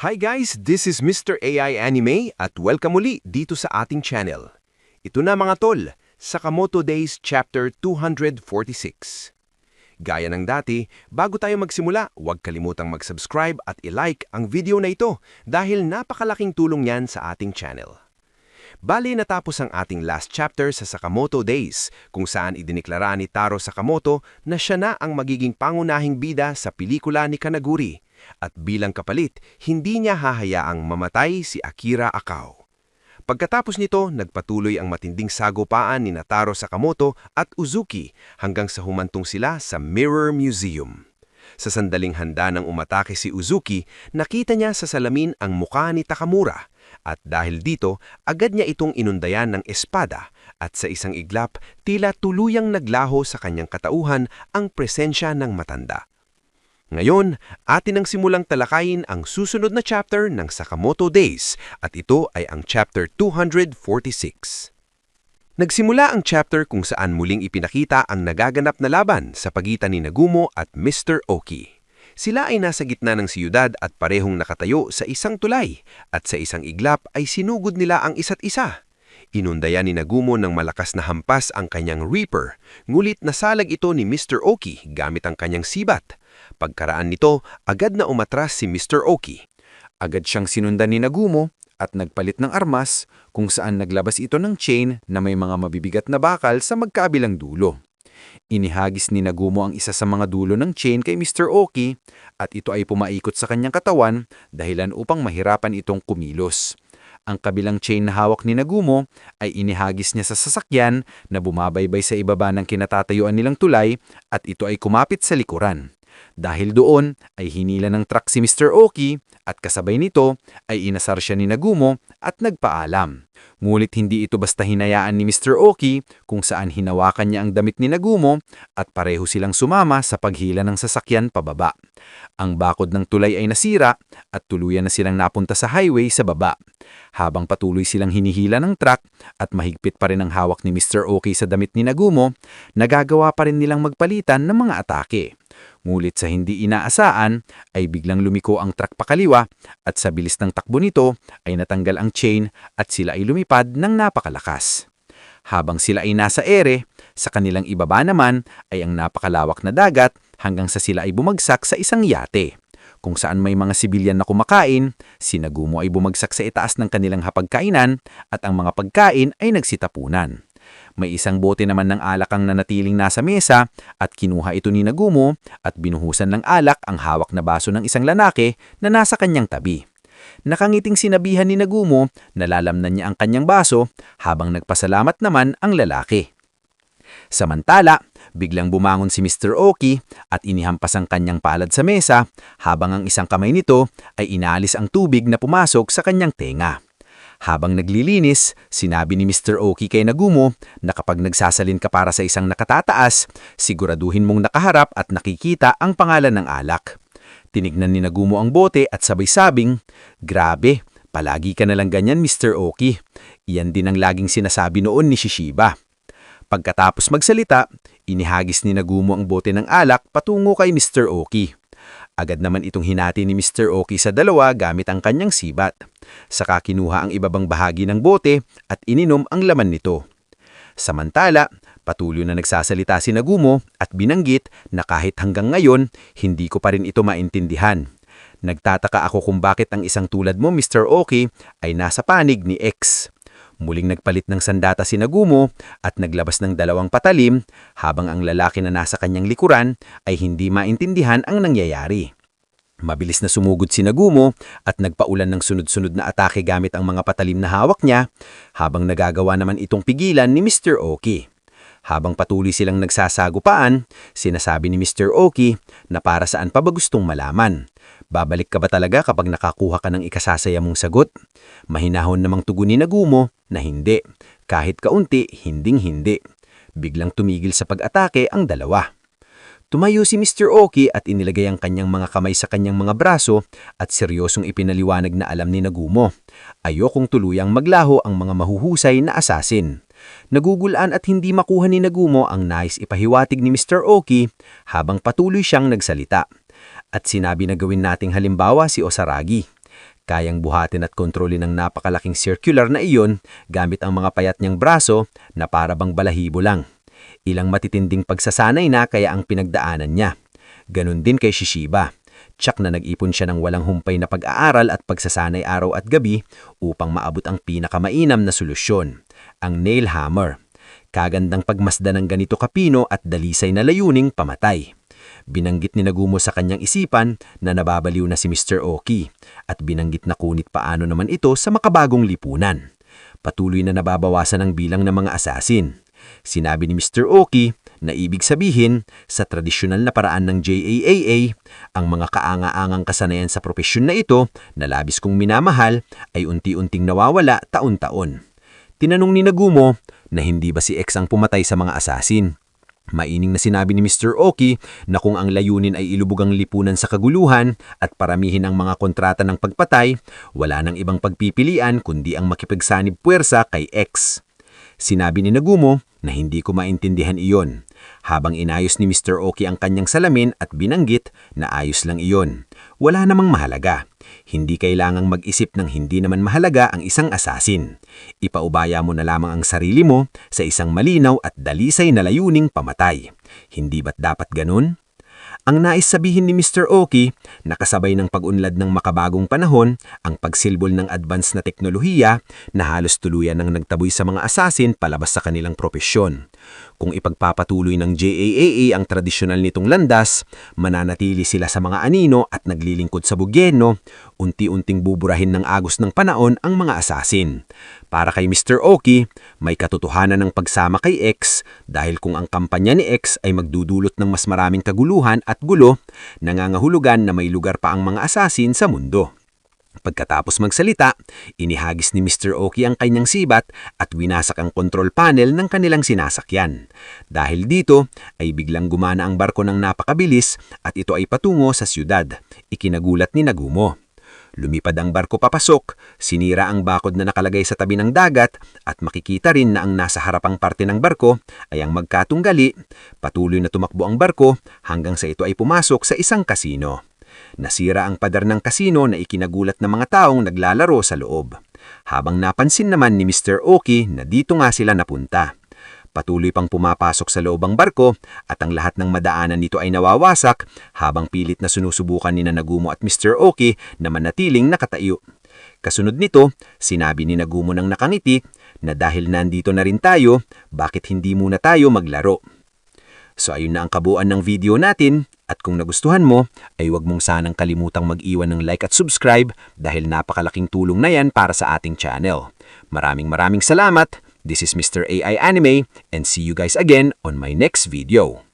Hi guys, this is Mr. AI Anime at welcome muli dito sa ating channel. Ito na mga tol, Sakamoto Days Chapter 246. Gaya ng dati, bago tayo magsimula, huwag kalimutang mag-subscribe at i-like ang video na ito dahil napakalaking tulong yan sa ating channel. Bali natapos ang ating last chapter sa Sakamoto Days kung saan idiniklara ni Taro Sakamoto na siya na ang magiging pangunahing bida sa pelikula ni Kanaguri. At bilang kapalit, hindi niya hahayaang mamatay si Akira Akao. Pagkatapos nito, nagpatuloy ang matinding sagupaan ni Taro Sakamoto at Uzuki hanggang sa humantong sila sa Mirror Museum. Sa sandaling handa ng umatake si Uzuki, nakita niya sa salamin ang mukha ni Takamura. At dahil dito, agad niya itong inundayan ng espada at sa isang iglap, tila tuluyang naglaho sa kanyang katauhan ang presensya ng matanda. Ngayon, atin ang simulang talakayin ang susunod na chapter ng Sakamoto Days at ito ay ang chapter 246. Nagsimula ang chapter kung saan muling ipinakita ang nagaganap na laban sa pagitan ni Nagumo at Mr. Oki. Sila ay nasa gitna ng siyudad at parehong nakatayo sa isang tulay at sa isang iglap ay sinugod nila ang isa't isa. Inundayan ni Nagumo ng malakas na hampas ang kanyang Reaper, ngulit nasalag ito ni Mr. Oki gamit ang kanyang sibat. Pagkaraan nito, agad na umatras si Mr. Oki. Agad siyang sinundan ni Nagumo at nagpalit ng armas kung saan naglabas ito ng chain na may mga mabibigat na bakal sa magkabilang dulo. Inihagis ni Nagumo ang isa sa mga dulo ng chain kay Mr. Oki at ito ay pumaikot sa kanyang katawan dahilan upang mahirapan itong kumilos. Ang kabilang chain na hawak ni Nagumo ay inihagis niya sa sasakyan na bumabaybay sa ibaba ng kinatatayuan nilang tulay at ito ay kumapit sa likuran. Dahil doon ay hinila ng truck si Mr. Oki at kasabay nito ay inasar siya ni Nagumo at nagpaalam. Ngunit hindi ito basta hinayaan ni Mr. Oki kung saan hinawakan niya ang damit ni Nagumo at pareho silang sumama sa paghila ng sasakyan pababa. Ang bakod ng tulay ay nasira at tuluyan na silang napunta sa highway sa baba. Habang patuloy silang hinihila ng truck at mahigpit pa rin ang hawak ni Mr. Oki sa damit ni Nagumo, nagagawa pa rin nilang magpalitan ng mga atake. Ngulit sa hindi inaasaan ay biglang lumiko ang truck pakaliwa at sa bilis ng takbo nito ay natanggal ang chain at sila ay lumipad ng napakalakas. Habang sila ay nasa ere, sa kanilang ibaba naman ay ang napakalawak na dagat hanggang sa sila ay bumagsak sa isang yate. Kung saan may mga sibilyan na kumakain, si Nagumo ay bumagsak sa itaas ng kanilang hapagkainan at ang mga pagkain ay nagsitapunan. May isang bote naman ng alak ang nanatiling nasa mesa at kinuha ito ni Nagumo at binuhusan ng alak ang hawak na baso ng isang lalaki na nasa kanyang tabi. Nakangiting sinabihan ni Nagumo na lalamnan niya ang kanyang baso habang nagpasalamat naman ang lalaki. Samantala, biglang bumangon si Mr. Oki at inihampas ang kanyang palad sa mesa habang ang isang kamay nito ay inaalis ang tubig na pumasok sa kanyang tenga. Habang naglilinis, sinabi ni Mr. Oki kay Nagumo na kapag nagsasalin ka para sa isang nakatataas, siguraduhin mong nakaharap at nakikita ang pangalan ng alak. Tinignan ni Nagumo ang bote at sabay-sabing, "Grabe, palagi ka nalang ganyan Mr. Oki. Iyan din ang laging sinasabi noon ni Shishiba." Pagkatapos magsalita, inihagis ni Nagumo ang bote ng alak patungo kay Mr. Oki. Agad naman itong hinati ni Mr. Oki sa dalawa gamit ang kanyang sibat. Saka kinuha ang ibabang bahagi ng bote at ininom ang laman nito. Samantala, patuloy na nagsasalita si Nagumo at binanggit na kahit hanggang ngayon, hindi ko pa rin ito maintindihan. Nagtataka ako kung bakit ang isang tulad mo, Mr. Oki, ay nasa panig ni X. Muling nagpalit ng sandata si Nagumo at naglabas ng dalawang patalim habang ang lalaki na nasa kanyang likuran ay hindi maintindihan ang nangyayari. Mabilis na sumugod si Nagumo at nagpaulan ng sunod-sunod na atake gamit ang mga patalim na hawak niya habang nagagawa naman itong pigilan ni Mr. Oki. Habang patuloy silang nagsasagupaan, sinasabi ni Mr. Oki na para saan pa ba gustong malaman. Babalik ka ba talaga kapag nakakuha ka ng ikasasaya mong sagot? Mahinahon namang tugon ni Nagumo na hindi. Kahit kaunti, hinding-hindi. Biglang tumigil sa pag-atake ang dalawa. Tumayo si Mr. Oki at inilagay ang kanyang mga kamay sa kanyang mga braso at seryosong ipinaliwanag na alam ni Nagumo. Ayokong tuluyang maglaho ang mga mahuhusay na asasin. Nagugulaan at hindi makuha ni Nagumo ang nais ipahiwatig ni Mr. Oki habang patuloy siyang nagsalita. At sinabi na gawin nating halimbawa si Osaragi. Kayang buhatin at kontrolin ng napakalaking circular na iyon gamit ang mga payat niyang braso na para bang balahibo lang. Ilang matitinding pagsasanay na kaya ang pinagdaanan niya. Ganon din kay Shishiba. Tsak na nag-ipon siya ng walang humpay na pag-aaral at pagsasanay araw at gabi upang maabot ang pinakamainam na solusyon, ang nail hammer. Kagandang pagmasda ng ganito kapino at dalisay na layuning pamatay. Binanggit ni Nagumo sa kanyang isipan na nababaliw na si Mr. Oki at binanggit na kunit paano naman ito sa makabagong lipunan. Patuloy na nababawasan ang bilang ng mga asasin. Sinabi ni Mr. Oki na ibig sabihin sa tradisyonal na paraan ng JAAA, ang mga kaanga-angang kasanayan sa propesyon na ito na labis kong minamahal ay unti-unting nawawala taon-taon. Tinanong ni Nagumo na hindi ba si X ang pumatay sa mga asasin. Maining na sinabi ni Mr. Oki na kung ang layunin ay ilubog ang lipunan sa kaguluhan at paramihin ang mga kontrata ng pagpatay, wala nang ibang pagpipilian kundi ang makipagsanib puwersa kay X. Sinabi ni Nagumo na hindi ko maintindihan iyon, habang inayos ni Mr. Oki ang kanyang salamin at binanggit na ayos lang iyon. Wala namang mahalaga. Hindi kailangang mag-isip ng hindi naman mahalaga ang isang asasin. Ipaubaya mo na lamang ang sarili mo sa isang malinaw at dalisay na layuning pamatay. Hindi ba't dapat ganun? Ang nais sabihin ni Mr. Oki, nakasabay ng pag-unlad ng makabagong panahon, ang pagsilbol ng advance na teknolohiya na halos tuluyan ng nagtaboy sa mga asasin palabas sa kanilang propesyon. Kung ipagpapatuloy ng JAAA ang tradisyonal nitong landas, mananatili sila sa mga anino at naglilingkod sa bugyeno, unti-unting buburahin ng agos ng panahon ang mga asasin. Para kay Mr. Oki, may katotohanan ng pagsama kay X dahil kung ang kampanya ni X ay magdudulot ng mas maraming kaguluhan at gulo, nangangahulugan na may lugar pa ang mga asasin sa mundo. Pagkatapos magsalita, inihagis ni Mr. Oki ang kanyang sibat at winasak ang control panel ng kanilang sinasakyan. Dahil dito ay biglang gumana ang barko ng napakabilis at ito ay patungo sa siyudad. Ikinagulat ni Nagumo. Lumipad ang barko papasok, sinira ang bakod na nakalagay sa tabi ng dagat at makikita rin na ang nasa harapang parte ng barko ay ang magkatunggali. Patuloy na tumakbo ang barko hanggang sa ito ay pumasok sa isang kasino. Nasira ang pader ng kasino na ikinagulat ng mga taong naglalaro sa loob. Habang napansin naman ni Mr. Oki na dito nga sila napunta. Patuloy pang pumapasok sa loob ang barko at ang lahat ng madaanan nito ay nawawasak habang pilit na sinusubukan ni Nagumo at Mr. Oki na manatiling nakatayo. Kasunod nito, sinabi ni Nagumo ng nakangiti na dahil nandito na rin tayo, bakit hindi muna tayo maglaro? So ayun na ang kabuuan ng video natin at kung nagustuhan mo ay huwag mong sanang kalimutang mag-iwan ng like at subscribe dahil napakalaking tulong na yan para sa ating channel. Maraming salamat. This is Mr. AI Anime and see you guys again on my next video.